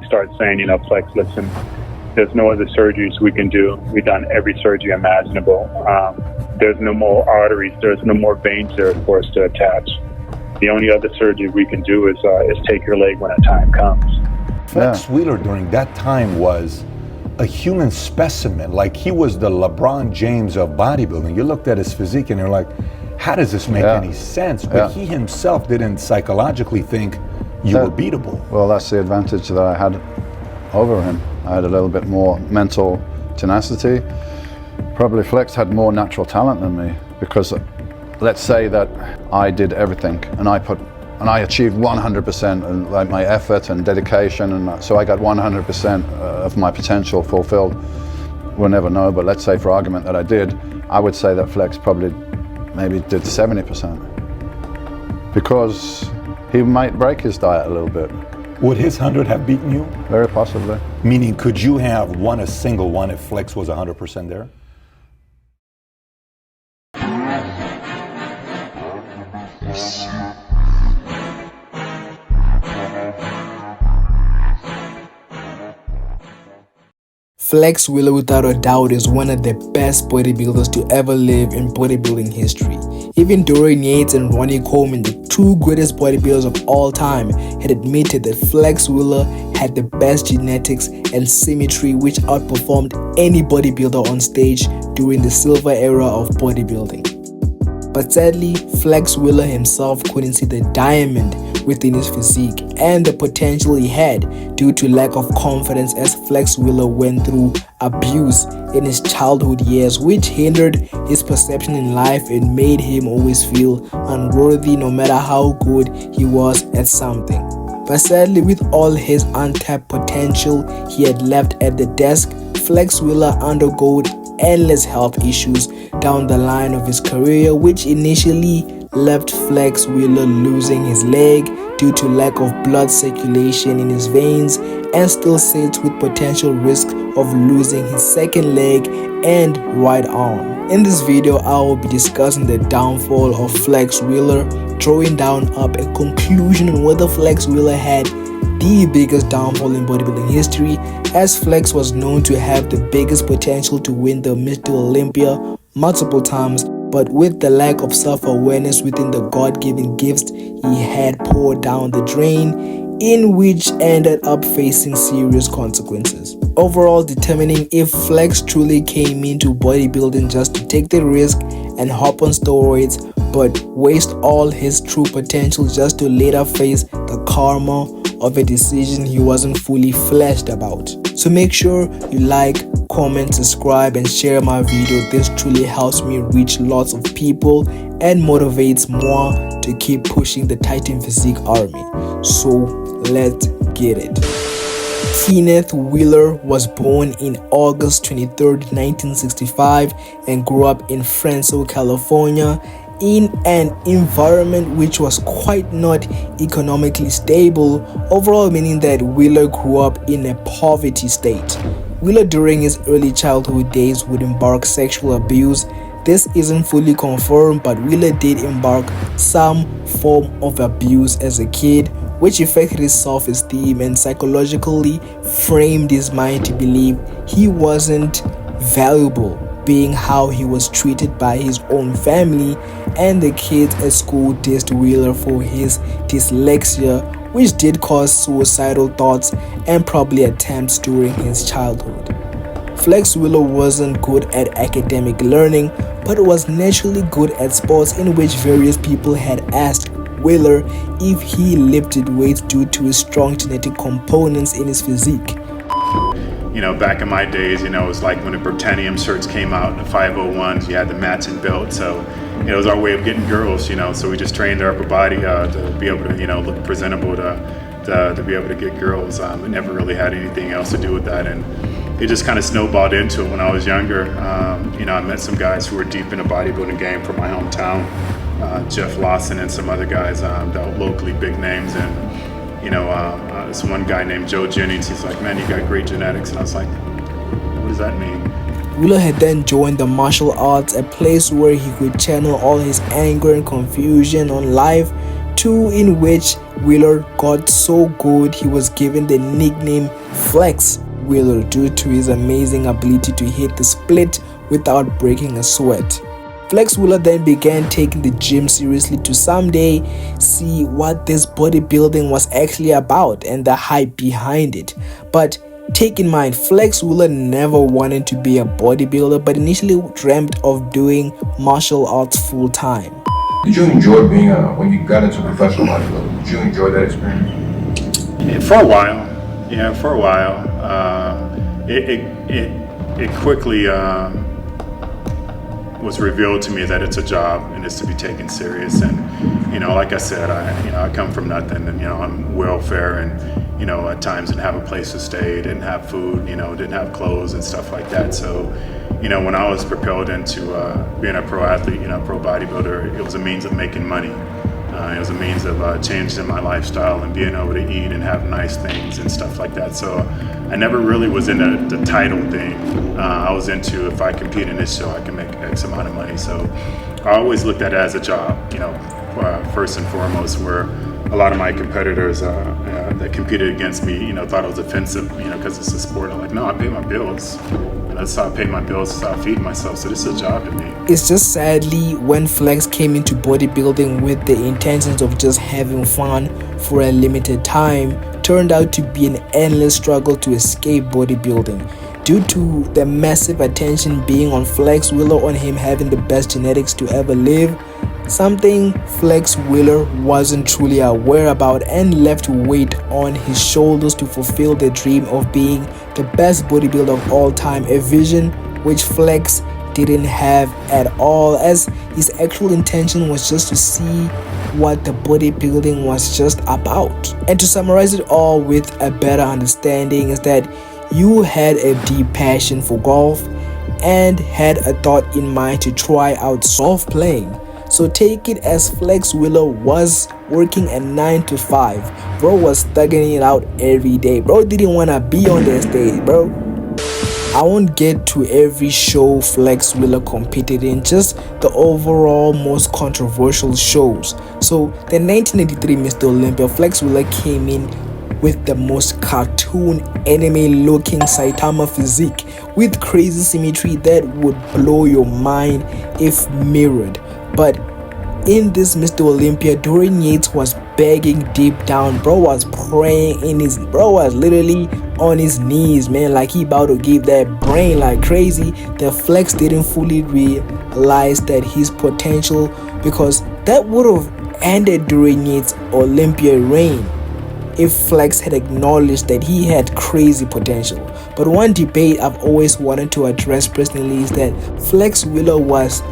start saying, Flex, listen, there's no other surgeries we can do. We've done every surgery imaginable. There's no more arteries. There's no more veins there for us to attach. The only other surgery we can do is take your leg when the time comes. Flex Wheeler during that time was a human specimen. Like, he was the LeBron James of bodybuilding. You looked at his physique and you're like, how does this make any sense? But he himself didn't psychologically think you were beatable. Well, that's the advantage that I had over him. I had a little bit more mental tenacity. Probably Flex had more natural talent than me, because let's say that I did everything and I achieved 100% and like my effort and dedication, and so I got 100% of my potential fulfilled. We'll never know, but let's say for argument that I did, I would say that Flex probably maybe did 70%, because he might break his diet a little bit. Would his 100 have beaten you? Very possibly. Meaning, could you have won a single one if Flex was 100% there? Flex Wheeler, without a doubt, is one of the best bodybuilders to ever live in bodybuilding history. Even Dorian Yates and Ronnie Coleman, the two greatest bodybuilders of all time, had admitted that Flex Wheeler had the best genetics and symmetry, which outperformed any bodybuilder on stage during the silver era of bodybuilding. But sadly, Flex Wheeler himself couldn't see the diamond within his physique and the potential he had due to lack of confidence, as Flex Wheeler went through abuse in his childhood years, which hindered his perception in life and made him always feel unworthy no matter how good he was at something. But sadly, with all his untapped potential he had left at the desk, Flex Wheeler underwent endless health issues down the line of his career, which initially left Flex Wheeler losing his leg due to lack of blood circulation in his veins, and still sits with potential risk of losing his second leg and right arm. In this video, I will be discussing the downfall of Flex Wheeler, drawing down up a conclusion on whether Flex Wheeler had the biggest downfall in bodybuilding history, as Flex was known to have the biggest potential to win the Mr. Olympia multiple times, but with the lack of self-awareness within the God-given gifts, he had poured down the drain, in which ended up facing serious consequences. Overall, determining if Flex truly came into bodybuilding just to take the risk and hop on steroids, but waste all his true potential just to later face the karma of a decision he wasn't fully fleshed about. So make sure you like, comment, subscribe, and share my video. This truly helps me reach lots of people and motivates more to keep pushing the Titan Physique army. So let's get it. Kenneth Wheeler was born in August 23rd, 1965 and grew up in Fresno, California, in an environment which was quite not economically stable, overall meaning that Wheeler grew up in a poverty state. Wheeler during his early childhood days would embark sexual abuse. This isn't fully confirmed, but Wheeler did embark some form of abuse as a kid, which affected his self-esteem and psychologically framed his mind to believe he wasn't valuable, being how he was treated by his own family, and the kids at school dissed Wheeler for his dyslexia, which did cause suicidal thoughts and probably attempts during his childhood. Flex Wheeler wasn't good at academic learning, but was naturally good at sports, in which various people had asked Wheeler if he lifted weights due to his strong genetic components in his physique. You know, back in my days, it was like when the Britannium shirts came out, the 501s, you had the matching belt. So, it was our way of getting girls, so we just trained our upper body to be able to, look presentable to be able to get girls. It never really had anything else to do with that. And it just kind of snowballed into it when I was younger. I met some guys who were deep in the bodybuilding game from my hometown, Jeff Lawson and some other guys that were locally big names. And this one guy named Joe Jennings, he's like, man, you got great genetics. And I was like, what does that mean? Wheeler had then joined the martial arts, a place where he could channel all his anger and confusion on life, two in which Wheeler got so good he was given the nickname Flex Wheeler due to his amazing ability to hit the split without breaking a sweat. Flex Wheeler then began taking the gym seriously to someday see what this bodybuilding was actually about and the hype behind it. But take in mind, Flex Wheeler never wanted to be a bodybuilder but initially dreamt of doing martial arts full time. Did you enjoy being when you got into professional bodybuilding? Did you enjoy that experience? Yeah, for a while. It quickly was revealed to me that it's a job and it's to be taken serious. And like I said, I come from nothing, and I'm welfare, and at times didn't have a place to stay, didn't have food, didn't have clothes and stuff like that. So when I was propelled into being a pro athlete, pro bodybuilder, it was a means of making money. It was a means of changing my lifestyle and being able to eat and have nice things and stuff like that. So I never really was into the title thing. I was into, if I compete in this show, I can make X amount of money. So I always looked at it as a job, first and foremost, where a lot of my competitors that competed against me, thought it was offensive, because it's a sport. I'm like, no, I pay my bills. That's how I pay my bills, that's how I feed myself. So this is a job to me. It's just sadly when Flex came into bodybuilding with the intentions of just having fun for a limited time, turned out to be an endless struggle to escape bodybuilding. Due to the massive attention being on Flex Wheeler, on him having the best genetics to ever live, something Flex Wheeler wasn't truly aware about and left weight on his shoulders to fulfill the dream of being the best bodybuilder of all time, a vision which Flex didn't have at all, as his actual intention was just to see what the bodybuilding was just about. And to summarize it all with a better understanding is that you had a deep passion for golf and had a thought in mind to try out golf playing. So take it as Flex Wheeler was working a 9 to 5. Bro was thugging it out every day. Bro didn't want to be on that stage, bro. I won't get to every show Flex Wheeler competed in, just the overall most controversial shows. So the 1983 Mr. Olympia, Flex Wheeler came in with the most cartoon anime looking Saitama physique with crazy symmetry that would blow your mind if mirrored. But in this Mr. Olympia, Dorian Yates was begging deep down. Bro was praying bro was literally on his knees, man, like he about to give that brain like crazy. The Flex didn't fully realize that his potential, because that would have ended Dorian Yates' Olympia reign if Flex had acknowledged that he had crazy potential. But one debate I've always wanted to address personally is that Flex Wheeler was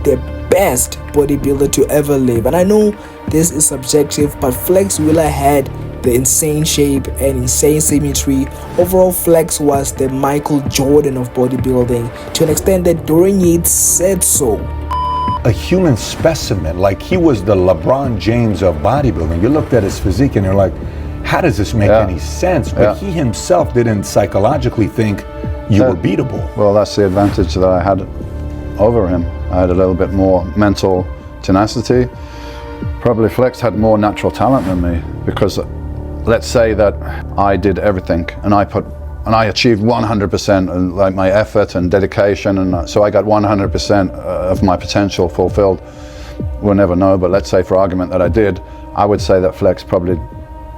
the best bodybuilder to ever live. And I know this is subjective, but Flex Wheeler had the insane shape and insane symmetry. Overall, Flex was the Michael Jordan of bodybuilding, to an extent that Dorian Yates said so. A human specimen, like he was the LeBron James of bodybuilding. You looked at his physique and you're like, how does this make any sense? But he himself didn't psychologically think you were beatable. Well, that's the advantage that I had over him. I had a little bit more mental tenacity. Probably Flex had more natural talent than me, because let's say that I did everything and I achieved 100% like my effort and dedication, and so I got 100% of my potential fulfilled. We'll never know, but let's say for argument that I did, I would say that Flex probably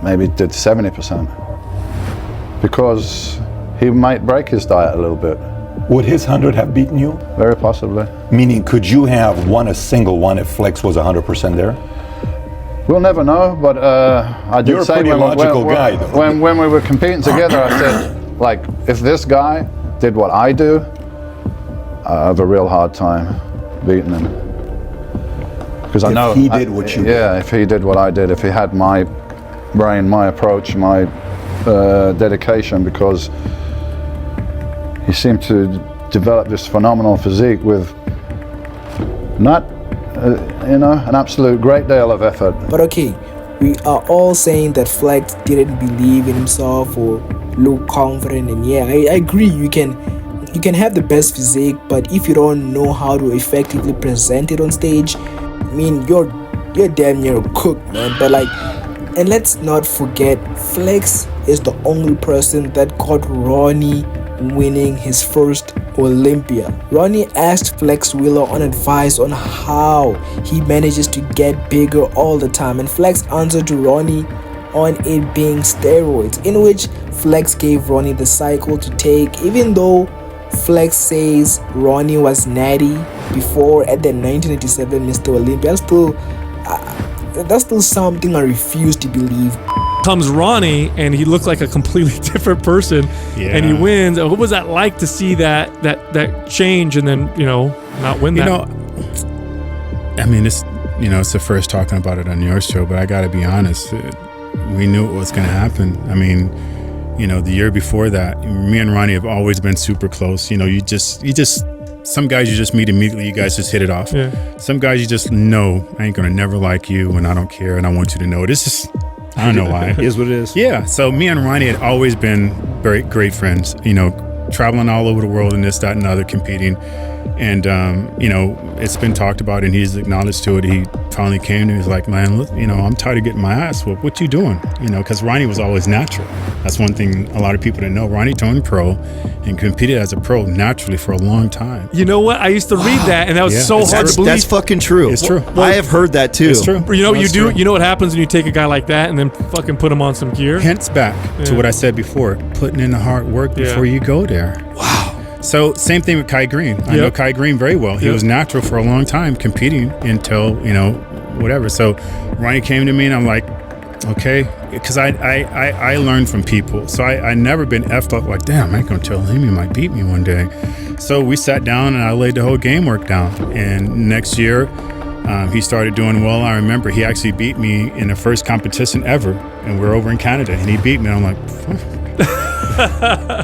maybe did 70%, because he might break his diet a little bit. Would his 100 have beaten you? Very possibly. Meaning, could you have won a single one if Flex was 100% there? We'll never know, but I did You're say a pretty logical guy, though. When we were competing together, I said, like, if this guy did what I do, I have a real hard time beating him. Because I know he did what you did. Yeah, if he did what I did, if he had my brain, my approach, my dedication, because he seemed to develop this phenomenal physique with not, an absolute great deal of effort. But okay, we are all saying that Flex didn't believe in himself or look confident, and yeah, I agree. You can have the best physique, but if you don't know how to effectively present it on stage, I mean, you're you're damn near cooked, man. But like, and let's not forget, Flex is the only person that got Ronnie winning his first Olympia. Ronnie asked Flex Wheeler on advice on how he manages to get bigger all the time, and Flex answered to Ronnie on it being steroids, in which Flex gave Ronnie the cycle to take, even though Flex says Ronnie was natty before at the 1987 Mr. Olympia. That's still something I refuse to believe. Comes Ronnie, and he looked like a completely different person, and he wins. What was that like to see that change, and then not win that? I mean, it's it's the first talking about it on your show, but I got to be honest. We knew it was going to happen. I mean, the year before that, me and Ronnie have always been super close. You just some guys you just meet immediately, you guys just hit it off. Yeah. Some guys you just know, I ain't gonna never like you, and I don't care, and I want you to know. This is, I don't know why. It is what it is. Yeah. So me and Ronnie had always been very great friends. Traveling all over the world and this, that, and the other, competing. And, it's been talked about, and he's acknowledged to it. He finally came to me, he's like, man, look, I'm tired of getting my ass whooped. What you doing? Because Ronnie was always natural. That's one thing a lot of people didn't know. Ronnie turned pro and competed as a pro naturally for a long time. You know what? I used to read that, and that was so hard to believe. That's fucking true. It's true. I have heard that too. It's true. You know what happens when you take a guy like that and then fucking put him on some gear? Hence back to what I said before, putting in the hard work before you go there. Wow. So same thing with Kai Green. I know Kai Green very well. He was natural for a long time, competing until, whatever. So Ronnie came to me, and I'm like, okay, because I learned from people. So I never been effed up like, damn, I ain't gonna tell him he might beat me one day. So we sat down, and I laid the whole game work down. And next year, he started doing well. I remember he actually beat me in the first competition ever, and we're over in Canada, and he beat me. And I'm like,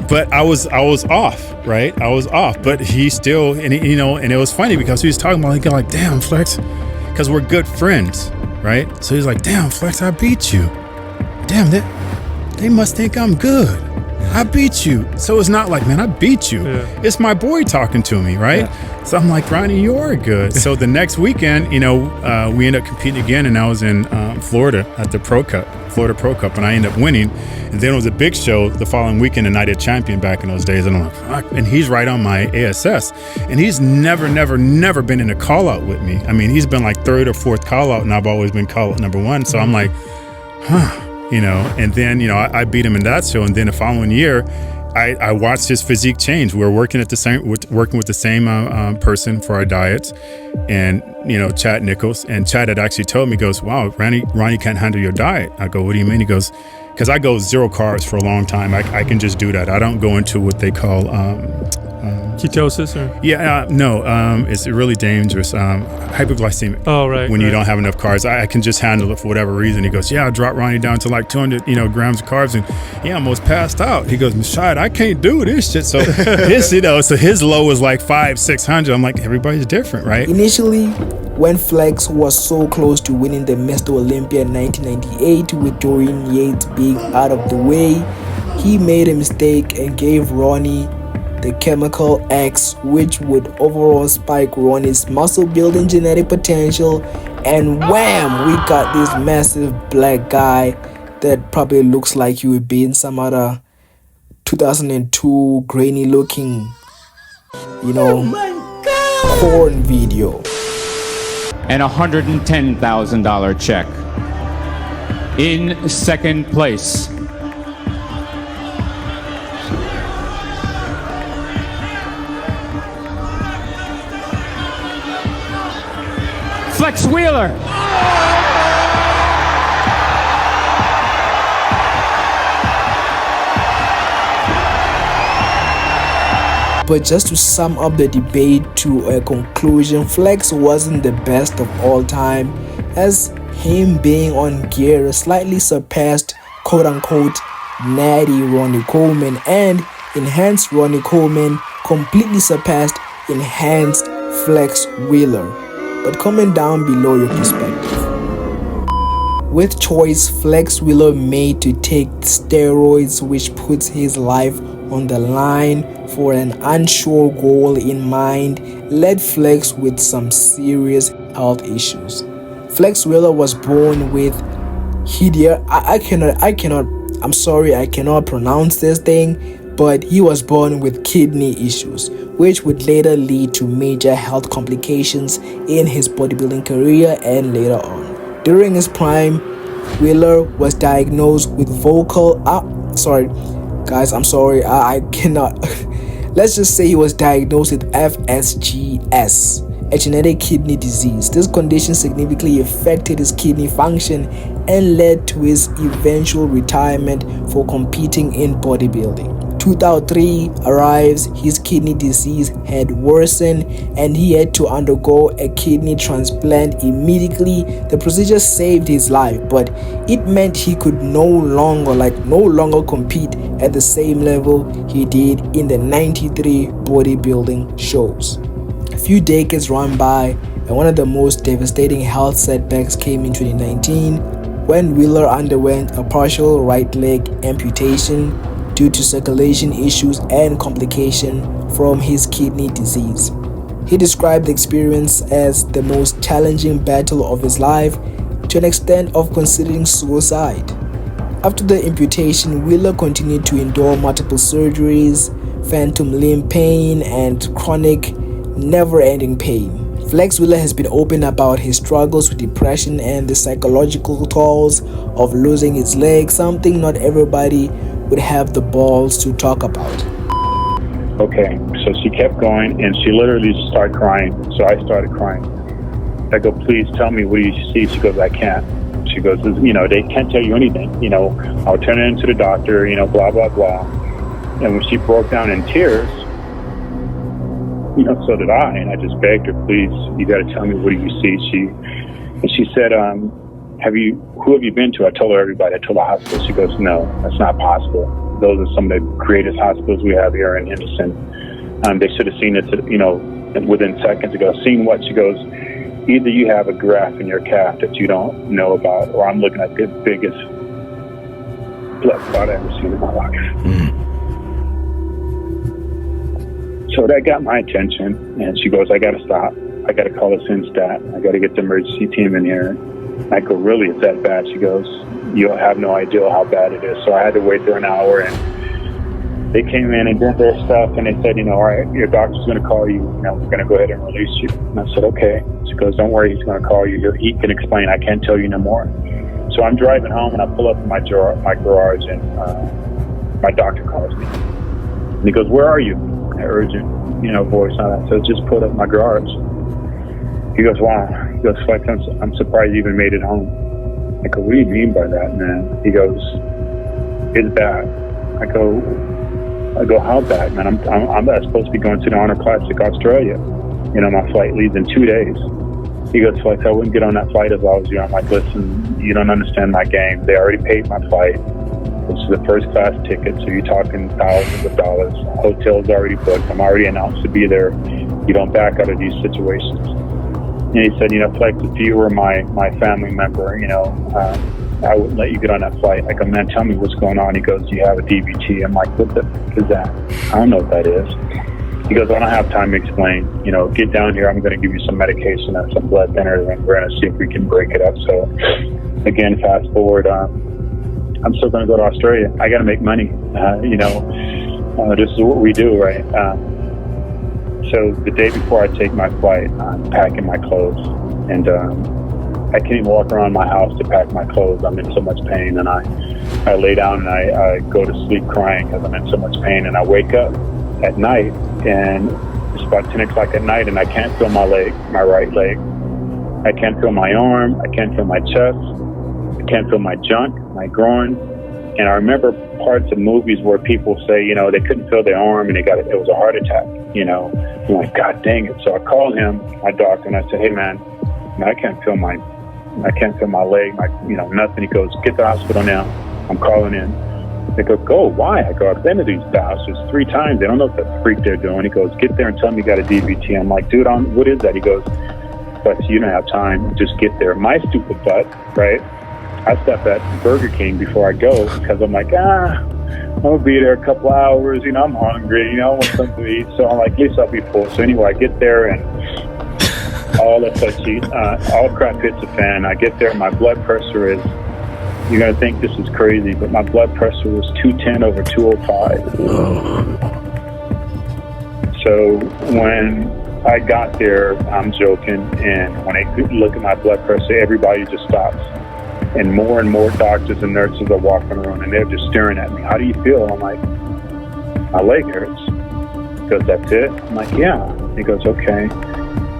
but I was off, right? I was off, but he still, and it was funny because he was talking about, like, damn, Flex, because we're good friends, right? So he's like, damn, Flex, I beat you. Damn, they must think I'm good. I beat you. So it's not like, man, I beat you. Yeah. It's my boy talking to me, right? Yeah. So I'm like, Ronnie, you are good. So the next weekend, we ended up competing again, and I was in Florida at the Florida Pro Cup, and I ended up winning. And then it was a big show the following weekend, and I did champion back in those days. And I'm like, fuck. And he's right on my ASS. And he's never been in a call out with me. I mean, he's been like third or fourth call out, and I've always been call out number one. So I'm like, and then, I beat him in that show. And then the following year, I watched his physique change. We were working with the same person for our diets, and Chad Nichols. And Chad had actually told me, goes, wow, Ronnie can't handle your diet. I go, what do you mean? He goes, because I go 0 carbs for a long time. I can just do that. I don't go into what they call ketosis, or no, it's really dangerous. Hypoglycemic. Oh, right. When you don't have enough carbs, I can just handle it for whatever reason. He goes, I dropped Ronnie down to like 200, grams of carbs, and he almost passed out. He goes, Mashad, I can't do this shit. So his low was like 500-600. I'm like, everybody's different, right? Initially, when Flex was so close to winning the Mr. Olympia in 1998 with Dorian Yates being out of the way, he made a mistake and gave Ronnie the Chemical X, which would overall spike Ronnie's muscle building genetic potential, and wham, we got this massive black guy that probably looks like he would be in some other 2002 grainy looking porn video. And $110,000 check. In second place, Flex Wheeler. But just to sum up the debate to a conclusion, Flex wasn't the best of all time, as him being on gear slightly surpassed quote-unquote natty Ronnie Coleman, and enhanced Ronnie Coleman completely surpassed enhanced Flex Wheeler. But comment down below your perspective. With choice, Flex Wheeler made to take steroids, which puts his life on the line for an unsure goal in mind, led Flex with some serious health issues. Flex Wheeler was born with I'm sorry, I cannot pronounce this thing, but he was born with kidney issues, which would later lead to major health complications in his bodybuilding career and later on. During his prime, Wheeler was diagnosed with I cannot. Let's just say he was diagnosed with FSGS, a genetic kidney disease. This condition significantly affected his kidney function and led to his eventual retirement for competing in bodybuilding. 2003 arrives, his kidney disease had worsened and he had to undergo a kidney transplant immediately. The procedure saved his life, but it meant he could no longer compete at the same level he did in the 93 bodybuilding shows. A few decades ran by and one of the most devastating health setbacks came in 2019 when Wheeler underwent a partial right leg amputation due to circulation issues and complication from his kidney disease. He described the experience as the most challenging battle of his life, to an extent of considering suicide. After the amputation, Wheeler continued to endure multiple surgeries, phantom limb pain, and chronic, never-ending pain. Flex Wheeler has been open about his struggles with depression and the psychological tolls of losing his leg, something not everybody would have the balls to talk about. Okay, so she kept going and she literally started crying. So I started crying. I go, please tell me, what do you see? She goes, I can't. She goes, they can't tell you anything. I'll turn it into the doctor, blah, blah, blah. And when she broke down in tears, so did I. And I just begged her, please, you got to tell me, what do you see? She said, who have you been to? I told her everybody. I told the hospital. She goes, no, that's not possible. Those are some of the greatest hospitals we have here in Henderson. They should have seen it, within seconds ago. Seen what? She goes, either you have a graft in your calf that you don't know about, or I'm looking at the biggest blood clot I've ever seen in my life. So that got my attention, and she goes, I got to stop. I got to call a Synstat. I got to get the emergency team in here. I go, really, it's that bad? She goes, you'll have no idea how bad it is. So I had to wait there an hour, and they came in and did their stuff, and they said, all right, your doctor's going to call you. We're going to go ahead and release you. And I said, okay. She goes, don't worry, he's going to call you. He can explain. I can't tell you no more. So I'm driving home, and I pull up in my garage, and my doctor calls me. And he goes, where are you? An urgent, voice on that. So just pulled up my garage. He goes, wow. He goes, Flex, I'm surprised you even made it home. I go, what do you mean by that, man? He goes, it's bad. I go, how bad, man? I'm supposed to be going to the Arnold Classic, Australia. My flight leaves in 2 days. He goes, Flex, I wouldn't get on that flight if I was you. I'm like, listen, you don't understand my game. They already paid my flight. This is a first class ticket, so you're talking thousands of dollars. Hotel's already booked. I'm already announced to be there. You don't back out of these situations. And he said, Flex, if you were my family member, I wouldn't let you get on that flight. I go, man, tell me what's going on. He goes, do you have a DVT? I'm like, what the f- is that? I don't know what that is. He goes, I don't have time to explain. Get down here. I'm going to give you some medication and some blood thinners, and we're going to see if we can break it up. So, again, fast forward. I'm still going to go to Australia. I got to make money. This is what we do, right? So the day before I take my flight, I'm packing my clothes, and I can't even walk around my house to pack my clothes. I'm in so much pain, and I lay down and I go to sleep crying because I'm in so much pain, and I wake up at night, and it's about 10 o'clock at night, and I can't feel my right leg. I can't feel my arm. I can't feel my chest. I can't feel my junk, my groin. And I remember parts of movies where people say, they couldn't feel their arm and it was a heart attack, I'm like, God dang it. So I called him, my doctor, and I said, hey man, I can't feel my leg, nothing. He goes, get to the hospital now. I'm calling in. They go, why? I go, I've been to these doctors 3 times. They don't know what the freak they're doing. He goes, get there and tell them you got a DVT. I'm like, dude, what is that? He goes, but you don't have time. Just get there. My stupid butt, right? I stop at Burger King before I go because I'm like, I'm going to be there a couple hours. I'm hungry. I want something to eat. So I'm like, at least I'll be full. So anyway, I get there and all crap hits the fan. I get there, my blood pressure is, you're going to think this is crazy, but my blood pressure was 210 over 205. So when I got there, I'm joking, and when they look at my blood pressure, everybody just stops. And more doctors and nurses are walking around, and they're just staring at me. How do you feel? I'm like, my leg hurts. He goes, that's it? I'm like, yeah. He goes, okay.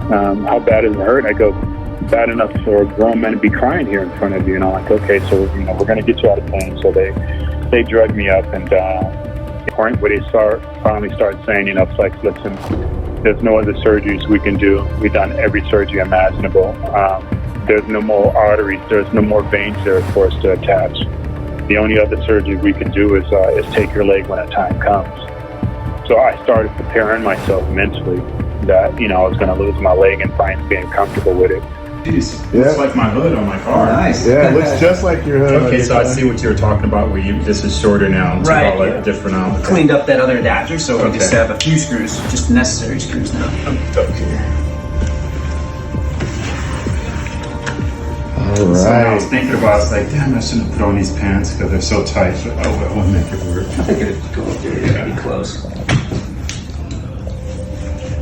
How bad does it hurt? I go, bad enough for a grown man to be crying here in front of you. And I'm like, okay, so we're going to get you out of pain. So they drug me up, and the point where they finally start saying, Flex, listen, there's no other surgeries we can do. We've done every surgery imaginable. There's no more arteries. There's no more veins there for us to attach. The only other surgery we can do is take your leg when that time comes. So I started preparing myself mentally that, I was going to lose my leg and finally being comfortable with it. Jeez, Yeah. looks like my hood on my car. Nice. Yeah, it looks just like your hood. Okay, so I see what you were talking about where this is shorter now. So Right, all yeah. a different Cleaned up that other adapter, so we Okay. just have a few screws, just necessary screws now. Okay. All So I was thinking about, I was like, damn, I shouldn't have put on these pants because they're so tight. So, oh well, we'll make it work. I think it'd go up there, it'd be close.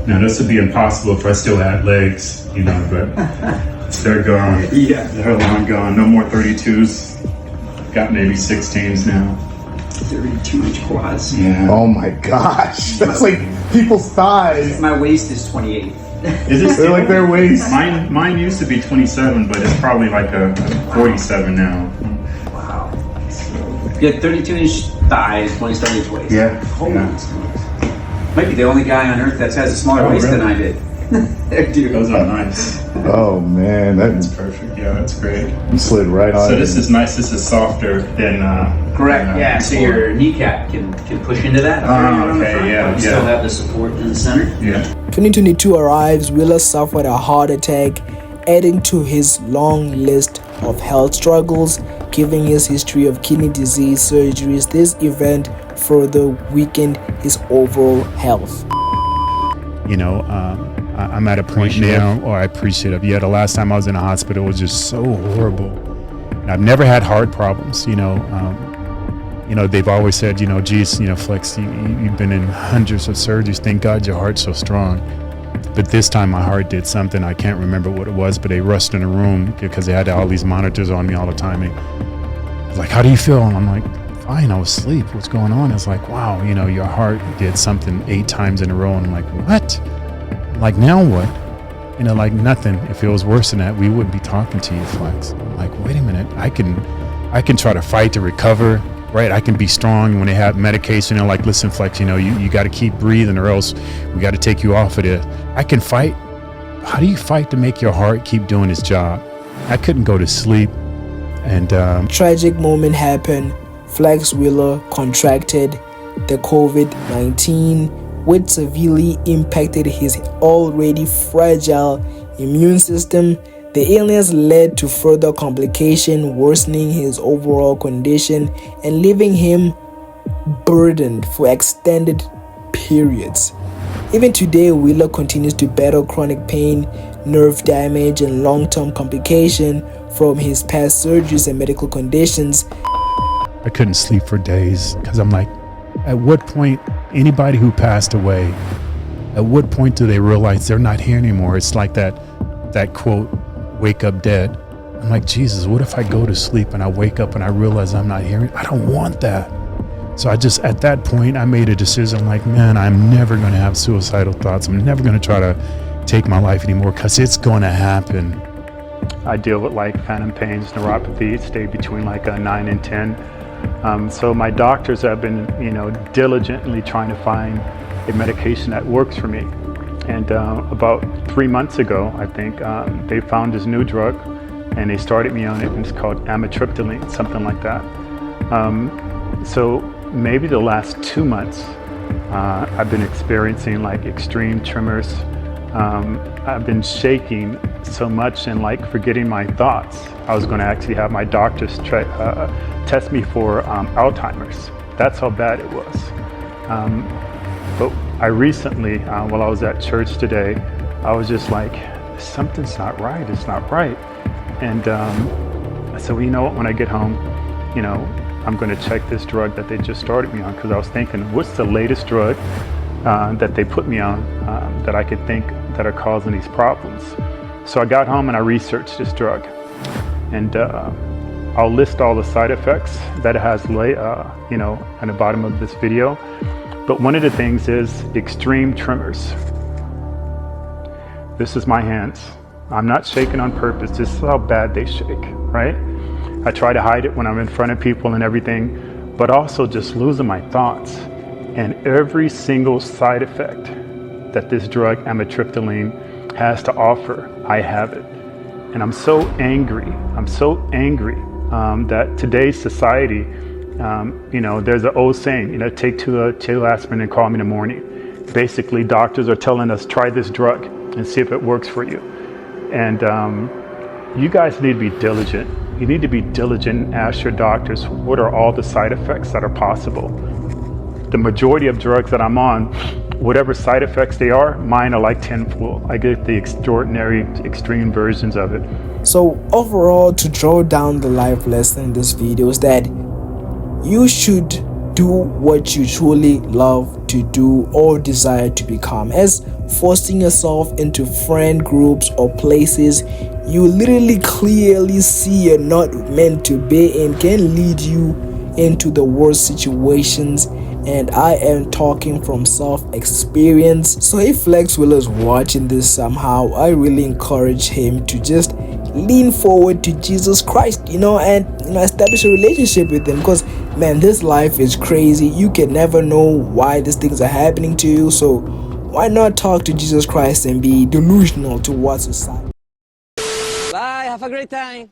Now this would be impossible if I still had legs, but they're gone. Yeah. They're long gone. No more 32s. Got maybe 16s now. 32-inch quads. Yeah. Oh my gosh, that's like people's thighs. My waist is 28. Is it They're like their waist. Mine used to be 27, but it's probably like a 47 now. Wow. You had 32-inch thighs, 27-inch waist. Yeah. Holy Yeah. smokes. Might be the only guy on earth that has a smaller Oh, waist really? than I did. Dude. Those are nice. Oh man, That's that perfect. Yeah, that's great. slid right on. So this is nice. This is softer than. Correct, yeah. So before. your kneecap can push into that. Okay, yeah, You still yeah. have the support in the center. Yeah. 2022 arrives, Wheeler suffered a heart attack, adding to his long list of health struggles. Given his history of kidney disease surgeries, this event further weakened his overall health. I'm at a point now, or I appreciate it. Yeah, the last time I was in the hospital was just so horrible. And I've never had heart problems, they've always said, geez, Flex, you've been in hundreds of surgeries. Thank God your heart's so strong. But this time my heart did something. I can't remember what it was, but they rushed in the room because they had all these monitors on me all the time. And I was like, how do you feel? And I'm like, fine, I was asleep. What's going on? It's like, wow, your heart did something 8 times in a row. And I'm like, what? I'm like, now what? Like nothing. If it was worse than that, we wouldn't be talking to you, Flex. I'm like, wait a minute. I can try to fight to recover. Right, I can be strong when they have medication. They're like, listen, Flex, you got to keep breathing or else we got to take you off of it. I can fight. How do you fight to make your heart keep doing its job? I couldn't go to sleep. And Tragic moment happened. Flex Wheeler contracted the COVID-19, which severely impacted his already fragile immune system. The illness led to further complication, worsening his overall condition and leaving him burdened for extended periods. Even today, Wheeler continues to battle chronic pain, nerve damage, and long-term complication from his past surgeries and medical conditions. I couldn't sleep for days because I'm like, at what point, anybody who passed away, at what point do they realize they're not here anymore? It's like that quote, wake up dead. I'm like, Jesus, what if I go to sleep and I wake up and I realize I'm not here? I don't want that. So at that point, I made a decision like, man, I'm never going to have suicidal thoughts. I'm never going to try to take my life anymore because it's going to happen. I deal with like phantom pains, neuropathy, stay between like a 9 and 10. So my doctors have been, diligently trying to find a medication that works for me. And about 3 months ago, I think, they found this new drug and they started me on it, and it's called amitriptyline, something like that. So maybe the last 2 months, I've been experiencing like extreme tremors. I've been shaking so much and like forgetting my thoughts. I was going to actually have my doctors test me for Alzheimer's. That's how bad it was. But I recently, while I was at church today, I was just like, something's not right. It's not right. And I said, well, you know what? When I get home, you know, I'm going to check this drug that they just started me on, because I was thinking, what's the latest drug that they put me on that I could think that are causing these problems? So I got home and I researched this drug, and I'll list all the side effects that it has, you know, at the bottom of this video. But one of the things is extreme tremors. This is my hands. I'm not shaking on purpose. This is how bad they shake, right? I try to hide it when I'm in front of people and everything, but also just losing my thoughts. And every single side effect that this drug, amitriptyline, has to offer, I have it. And I'm so angry. I'm so angry that today's society, you know, there's an old saying, you know, take two aspirin and call me in the morning. Basically, doctors are telling us, try this drug and see if it works for you. And you guys need to be diligent. You need to be diligent and ask your doctors, what are all the side effects that are possible? The majority of drugs that I'm on, whatever side effects they are, mine are like tenfold. I get the extraordinary, extreme versions of it. So overall, to draw down the life lesson in this video is that you should do what you truly love to do or desire to become, as forcing yourself into friend groups or places you literally clearly see you're not meant to be in can lead you into the worst situations. And I am talking from self-experience. So if Flex Wheeler is watching this somehow, I really encourage him to just lean forward to Jesus Christ, you know, and establish a relationship with him, because man, this life is crazy. You can never know why these things are happening to you. So why not talk to Jesus Christ and be delusional towards society? Bye, have a great time.